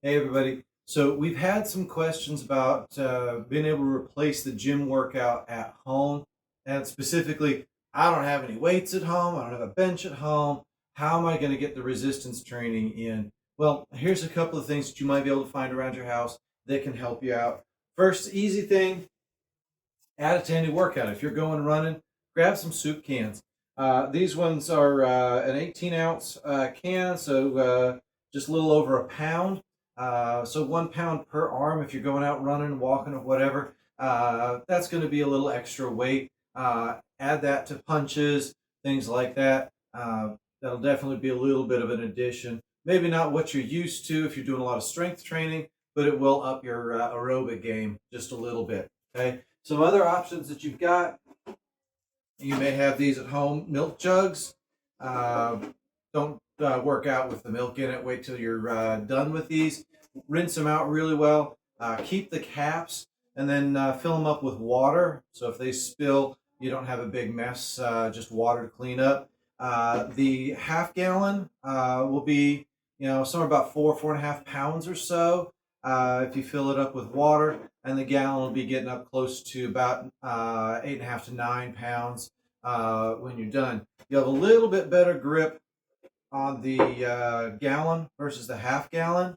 Hey everybody. So we've had some questions about being able to replace the gym workout at home. And specifically, I don't have any weights at home. I don't have a bench at home. How am I going to get the resistance training in? Well, here's a couple of things that you might be able to find around your house that can help you out. First, easy thing, add it to any workout. If you're going running, grab some soup cans. These ones are an 18-ounce can, so just a little over a pound. So 1 pound per arm if you're going out running, walking, or whatever. That's going to be a little extra weight. Add that to punches, things like that. That'll definitely be a little bit of an addition. Maybe not what you're used to if you're doing a lot of strength training, but it will up your aerobic game just a little bit. Okay. Some other options that you've got, you may have these at home, milk jugs. Don't work out with the milk in it. Wait till you're done with these. Rinse them out really well. Keep the caps and then fill them up with water. So if they spill, you don't have a big mess, just water to clean up. The half gallon will be, somewhere about 4.5 pounds or so. If you fill it up with water, and the gallon will be getting up close to about 8.5 to 9 pounds when you're done. You have a little bit better grip on the gallon versus the half gallon,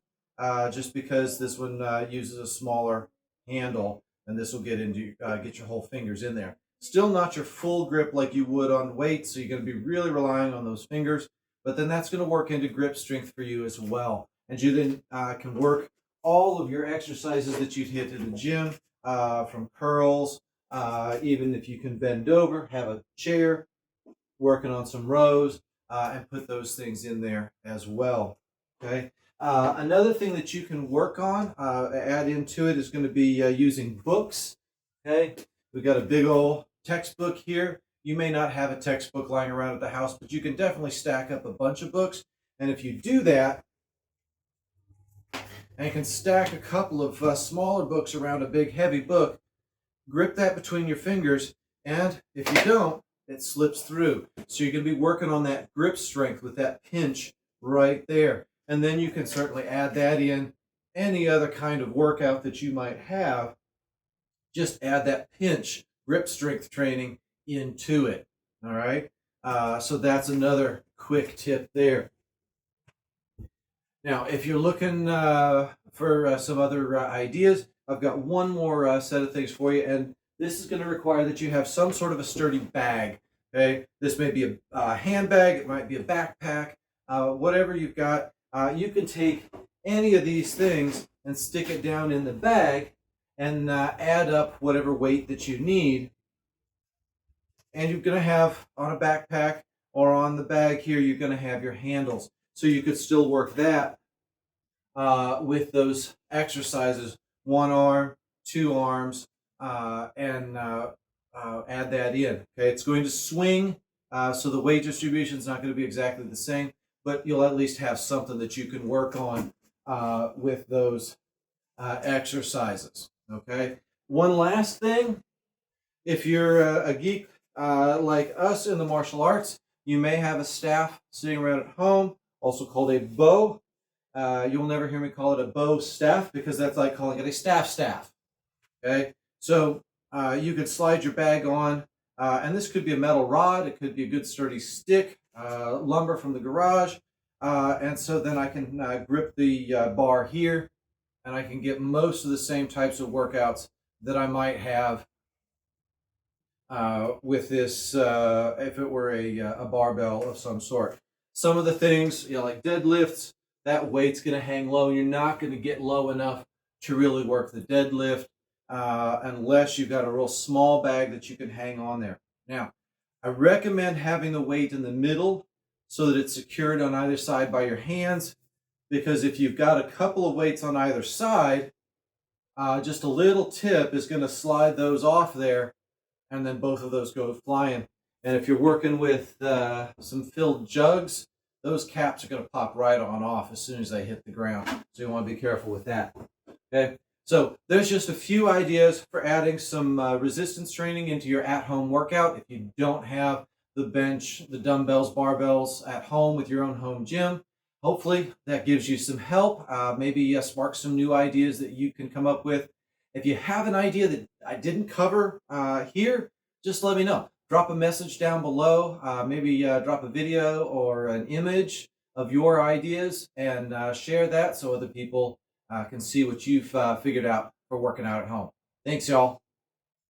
just because this one uses a smaller handle, and this will get your whole fingers in there. Still not your full grip like you would on weights, so you're going to be really relying on those fingers. But then that's going to work into grip strength for you as well, and you then can work all of your exercises that you'd hit in the gym, from curls, even if you can bend over, have a chair, working on some rows, and put those things in there as well. Okay. Another thing that you can work on, add into it, is going to be using books. Okay. We've got a big old textbook here. You may not have a textbook lying around at the house, but you can definitely stack up a bunch of books. And if you do that, and can stack a couple of smaller books around a big heavy book, grip that between your fingers, and if you don't, it slips through. So you're going to be working on that grip strength with that pinch right there. And then you can certainly add that in any other kind of workout that you might have. Just add that pinch grip strength training into it. All right. So that's another quick tip there. Now, if you're looking for some other ideas, I've got one more set of things for you, and this is going to require that you have some sort of a sturdy bag. Okay, this may be a handbag, it might be a backpack, whatever you've got. You can take any of these things and stick it down in the bag, and add up whatever weight that you need. And you're going to have on a backpack or on the bag here, you're going to have your handles. So you could still work that with those exercises, one arm, two arms, and add that in. Okay, it's going to swing, so the weight distribution is not going to be exactly the same, but you'll at least have something that you can work on with those exercises. Okay, one last thing, if you're a geek like us in the martial arts, you may have a staff sitting around at home, also called a bow. You'll never hear me call it a bow staff because that's like calling it a staff. Okay, so you could slide your bag on, and this could be a metal rod, it could be a good sturdy stick, lumber from the garage, and so then I can grip the bar here, and I can get most of the same types of workouts that I might have with this if it were a barbell of some sort. Some of the things, like deadlifts, that weight's going to hang low. You're not going to get low enough to really work the deadlift unless you've got a real small bag that you can hang on there. Now, I recommend having the weight in the middle so that it's secured on either side by your hands, because if you've got a couple of weights on either side, just a little tip is going to slide those off there, and then both of those go flying. And if you're working with some filled jugs, those caps are going to pop right on off as soon as they hit the ground. So you want to be careful with that. Okay, so there's just a few ideas for adding some resistance training into your at-home workout. If you don't have the bench, the dumbbells, barbells at home with your own home gym, Hopefully that gives you some help, maybe spark some new ideas that you can come up with. If you have an idea that I didn't cover here, just let me know. Drop a message down below, maybe drop a video or an image of your ideas, and share that so other people can see what you've figured out for working out at home. Thanks, y'all.